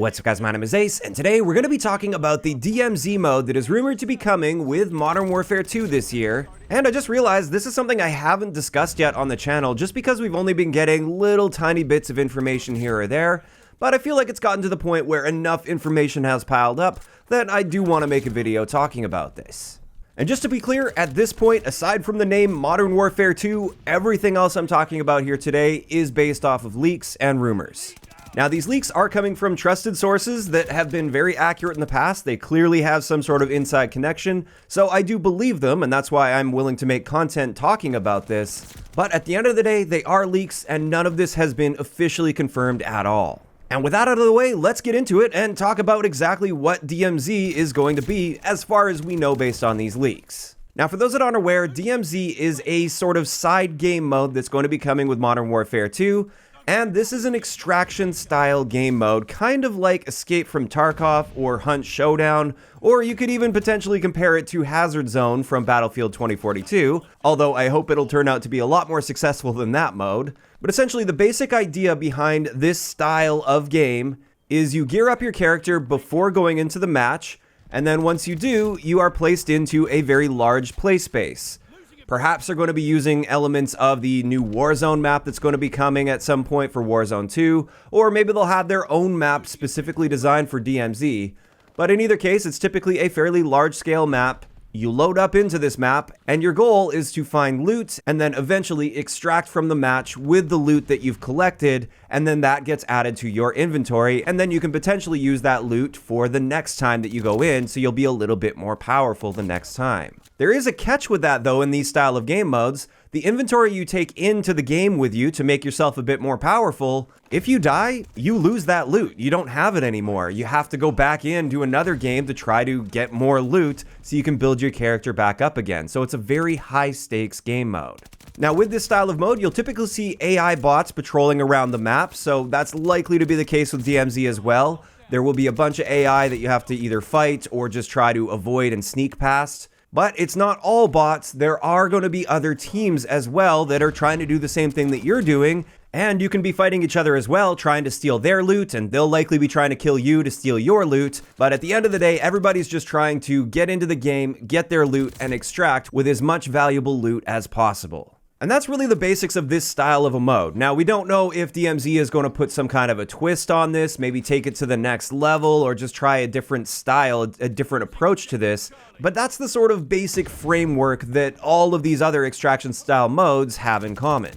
What's up guys, my name is Ace, and today we're going to be talking about the DMZ mode that is rumored to be coming with Modern Warfare 2 this year. And I just realized this is something I haven't discussed yet on the channel just because we've only been getting little tiny bits of information here or there, but I feel like it's gotten to the point where enough information has piled up that I do want to make a video talking about this. And just to be clear, at this point, aside from the name Modern Warfare 2, everything else I'm talking about here today is based off of leaks and rumors. Now, these leaks are coming from trusted sources that have been very accurate in the past. They clearly have some sort of inside connection, so I do believe them, and that's why I'm willing to make content talking about this. But at the end of the day, they are leaks, and none of this has been officially confirmed at all. And with that out of the way, let's get into it and talk about exactly what DMZ is going to be as far as we know based on these leaks. Now, for those that aren't aware, DMZ is a sort of side game mode that's going to be coming with Modern Warfare 2. And this is an extraction-style game mode, kind of like Escape from Tarkov or Hunt Showdown, or you could even potentially compare it to Hazard Zone from Battlefield 2042, although I hope it'll turn out to be a lot more successful than that mode. But essentially, the basic idea behind this style of game is you gear up your character before going into the match, and then once you do, you are placed into a very large play space. Perhaps they're going to be using elements of the new Warzone map that's going to be coming at some point for Warzone 2, or maybe they'll have their own map specifically designed for DMZ. But in either case, it's typically a fairly large-scale map. You load up into this map, and your goal is to find loot, and then eventually extract from the match with the loot that you've collected, and then that gets added to your inventory, and then you can potentially use that loot for the next time that you go in, so you'll be a little bit more powerful the next time. There is a catch with that though in these style of game modes. The inventory you take into the game with you to make yourself a bit more powerful, if you die, you lose that loot. You don't have it anymore. You have to go back in to another game to try to get more loot so you can build your character back up again. So it's a very high stakes game mode. Now with this style of mode, you'll typically see AI bots patrolling around the map, so that's likely to be the case with DMZ as well. There will be a bunch of AI that you have to either fight or just try to avoid and sneak past. But it's not all bots. There are going to be other teams as well that are trying to do the same thing that you're doing, and you can be fighting each other as well, trying to steal their loot, and they'll likely be trying to kill you to steal your loot. But at the end of the day, everybody's just trying to get into the game, get their loot, and extract with as much valuable loot as possible. And that's really the basics of this style of a mode. Now, we don't know if DMZ is going to put some kind of a twist on this, maybe take it to the next level, or just try a different style, a different approach to this, but that's the sort of basic framework that all of these other extraction style modes have in common.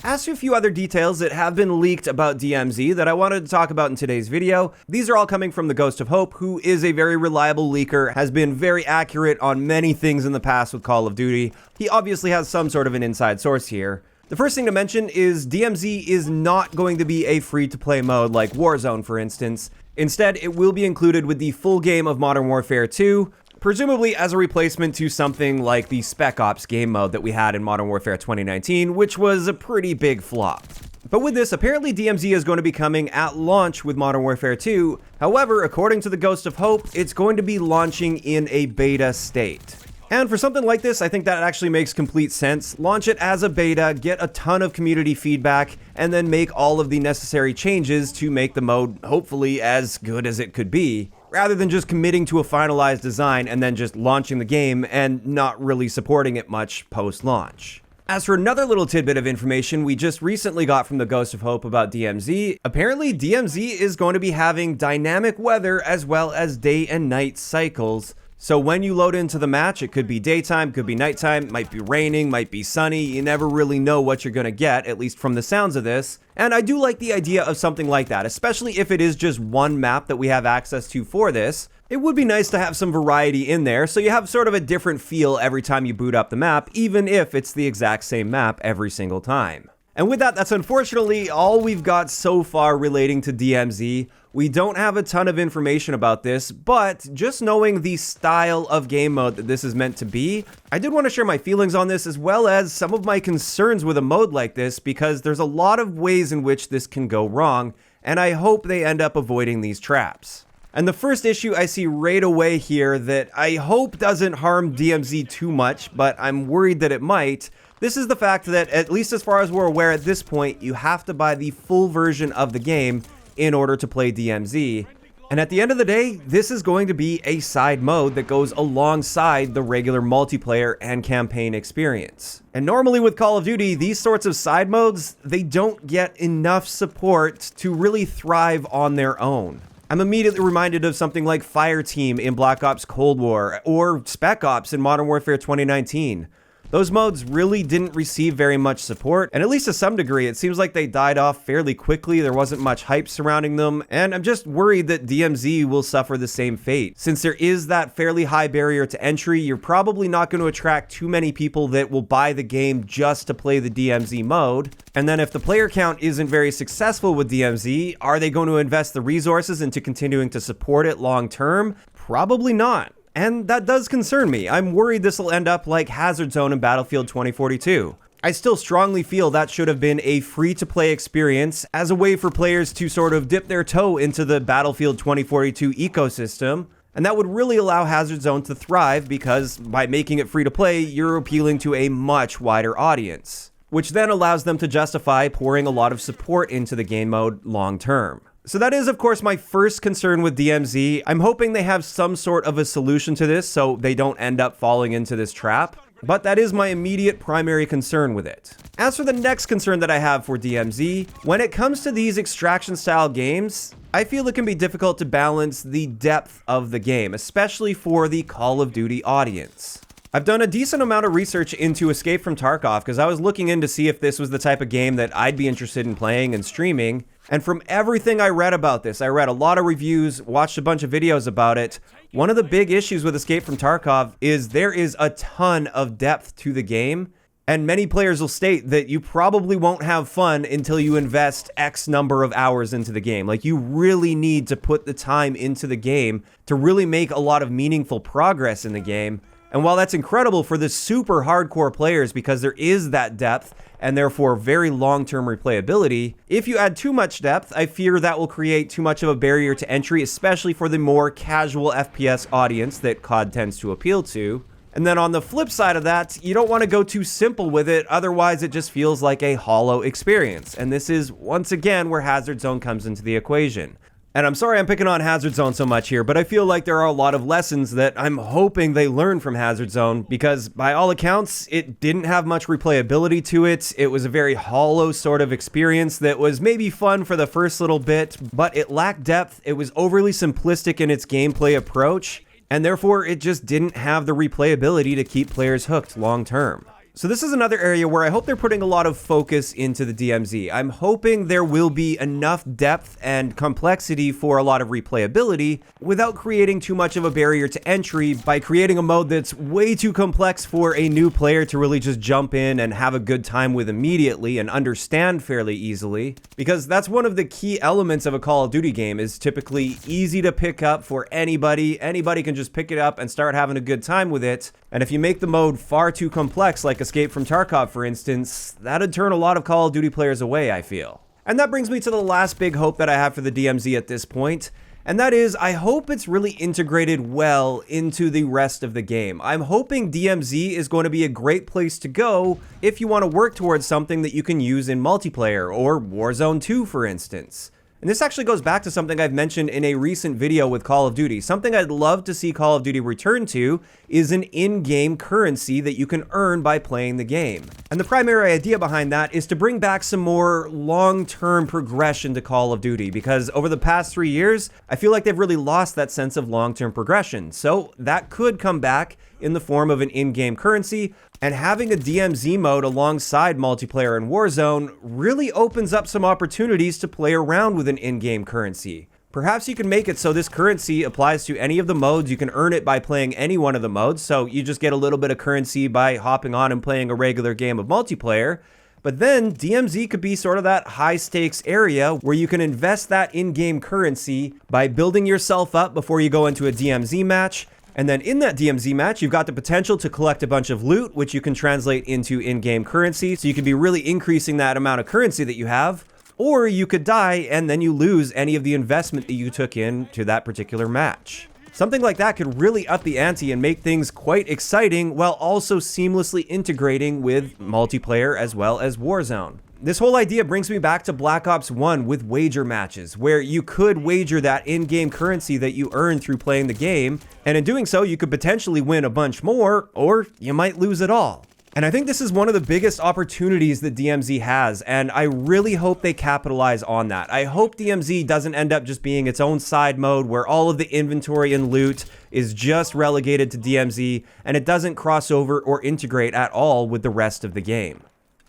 As to a few other details that have been leaked about DMZ that I wanted to talk about in today's video, these are all coming from the Ghost of Hope, who is a very reliable leaker, has been very accurate on many things in the past with Call of Duty. He obviously has some sort of an inside source here. The first thing to mention is DMZ is not going to be a free-to-play mode like Warzone, for instance. Instead, it will be included with the full game of Modern Warfare 2, presumably as a replacement to something like the Spec Ops game mode that we had in Modern Warfare 2019, which was a pretty big flop. But with this, apparently DMZ is going to be coming at launch with Modern Warfare 2. However, according to the Ghost of Hope, it's going to be launching in a beta state. And for something like this, I think that actually makes complete sense. Launch it as a beta, get a ton of community feedback, and then make all of the necessary changes to make the mode hopefully as good as it could be, rather than just committing to a finalized design and then just launching the game and not really supporting it much post-launch. As for another little tidbit of information we just recently got from the Ghost of Hope about DMZ, apparently DMZ is going to be having dynamic weather as well as day and night cycles. So when you load into the match, it could be daytime, could be nighttime, might be raining, might be sunny. You never really know what you're going to get, at least from the sounds of this. And I do like the idea of something like that, especially if it is just one map that we have access to for this. It would be nice to have some variety in there, so you have sort of a different feel every time you boot up the map, even if it's the exact same map every single time. And with that, that's unfortunately all we've got so far relating to DMZ. We don't have a ton of information about this, but just knowing the style of game mode that this is meant to be, I did want to share my feelings on this as well as some of my concerns with a mode like this, because there's a lot of ways in which this can go wrong, and I hope they end up avoiding these traps. And the first issue I see right away here that I hope doesn't harm DMZ too much, but I'm worried that it might. This is the fact that, at least as far as we're aware at this point, you have to buy the full version of the game in order to play DMZ. And at the end of the day, this is going to be a side mode that goes alongside the regular multiplayer and campaign experience. And normally with Call of Duty, these sorts of side modes, they don't get enough support to really thrive on their own. I'm immediately reminded of something like Fireteam in Black Ops Cold War or Spec Ops in Modern Warfare 2019. Those modes really didn't receive very much support, and at least to some degree, it seems like they died off fairly quickly. There wasn't much hype surrounding them, and I'm just worried that DMZ will suffer the same fate. Since there is that fairly high barrier to entry, you're probably not going to attract too many people that will buy the game just to play the DMZ mode. And then if the player count isn't very successful with DMZ, are they going to invest the resources into continuing to support it long term? Probably not. And that does concern me. I'm worried this will end up like Hazard Zone in Battlefield 2042. I still strongly feel that should have been a free-to-play experience as a way for players to sort of dip their toe into the Battlefield 2042 ecosystem, and that would really allow Hazard Zone to thrive because by making it free-to-play, you're appealing to a much wider audience, which then allows them to justify pouring a lot of support into the game mode long-term. So that is, of course, my first concern with DMZ. I'm hoping they have some sort of a solution to this so they don't end up falling into this trap. But that is my immediate primary concern with it. As for the next concern that I have for DMZ, when it comes to these extraction-style games, I feel it can be difficult to balance the depth of the game, especially for the Call of Duty audience. I've done a decent amount of research into Escape from Tarkov because I was looking in to see if this was the type of game that I'd be interested in playing and streaming. And from everything I read about this, I read a lot of reviews, watched a bunch of videos about it. One of the big issues with Escape from Tarkov is there is a ton of depth to the game. And many players will state that you probably won't have fun until you invest X number of hours into the game. Like, you really need to put the time into the game to really make a lot of meaningful progress in the game. And while that's incredible for the super hardcore players because there is that depth and therefore very long-term replayability, if you add too much depth, I fear that will create too much of a barrier to entry, especially for the more casual FPS audience that COD tends to appeal to. And then on the flip side of that, you don't want to go too simple with it, otherwise it just feels like a hollow experience. And this is, once again, where Hazard Zone comes into the equation. And I'm sorry I'm picking on Hazard Zone so much here, but I feel like there are a lot of lessons that I'm hoping they learn from Hazard Zone because by all accounts, it didn't have much replayability to it. It was a very hollow sort of experience that was maybe fun for the first little bit, but it lacked depth. It was overly simplistic in its gameplay approach, and therefore it just didn't have the replayability to keep players hooked long term. So this is another area where I hope they're putting a lot of focus into the DMZ. I'm hoping there will be enough depth and complexity for a lot of replayability without creating too much of a barrier to entry by creating a mode that's way too complex for a new player to really just jump in and have a good time with immediately and understand fairly easily. Because that's one of the key elements of a Call of Duty game, is typically easy to pick up for anybody. Anybody can just pick it up and start having a good time with it. And if you make the mode far too complex, like Escape from Tarkov, for instance, that'd turn a lot of Call of Duty players away, I feel. And that brings me to the last big hope that I have for the DMZ at this point, and that is, I hope it's really integrated well into the rest of the game. I'm hoping DMZ is going to be a great place to go if you want to work towards something that you can use in multiplayer, or Warzone 2, for instance. And this actually goes back to something I've mentioned in a recent video with Call of Duty. Something I'd love to see Call of Duty return to is an in-game currency that you can earn by playing the game. And the primary idea behind that is to bring back some more long-term progression to Call of Duty, because over the past 3 years, I feel like they've really lost that sense of long-term progression. So that could come back in the form of an in-game currency, and having a DMZ mode alongside multiplayer and Warzone really opens up some opportunities to play around with an in-game currency. Perhaps you can make it so this currency applies to any of the modes. You can earn it by playing any one of the modes, so you just get a little bit of currency by hopping on and playing a regular game of multiplayer. But then DMZ could be sort of that high stakes area where you can invest that in-game currency by building yourself up before you go into a DMZ match. And then in that DMZ match, you've got the potential to collect a bunch of loot, which you can translate into in-game currency. So you could be really increasing that amount of currency that you have. Or you could die and then you lose any of the investment that you took into that particular match. Something like that could really up the ante and make things quite exciting while also seamlessly integrating with multiplayer as well as Warzone. This whole idea brings me back to Black Ops 1 with wager matches, where you could wager that in-game currency that you earn through playing the game, and in doing so, you could potentially win a bunch more, or you might lose it all. And I think this is one of the biggest opportunities that DMZ has, and I really hope they capitalize on that. I hope DMZ doesn't end up just being its own side mode where all of the inventory and loot is just relegated to DMZ, and it doesn't cross over or integrate at all with the rest of the game.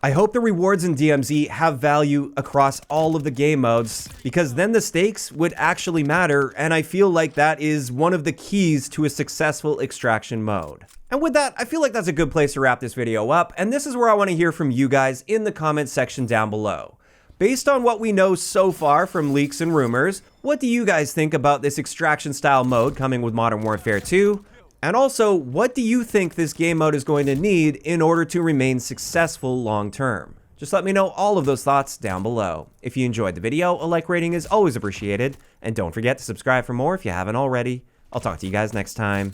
I hope the rewards in DMZ have value across all of the game modes, because then the stakes would actually matter, and I feel like that is one of the keys to a successful extraction mode. And with that, I feel like that's a good place to wrap this video up, and this is where I want to hear from you guys in the comments section down below. Based on what we know so far from leaks and rumors, what do you guys think about this extraction style mode coming with Modern Warfare 2? And also, what do you think this game mode is going to need in order to remain successful long term? Just let me know all of those thoughts down below. If you enjoyed the video, a like rating is always appreciated, and don't forget to subscribe for more if you haven't already. I'll talk to you guys next time.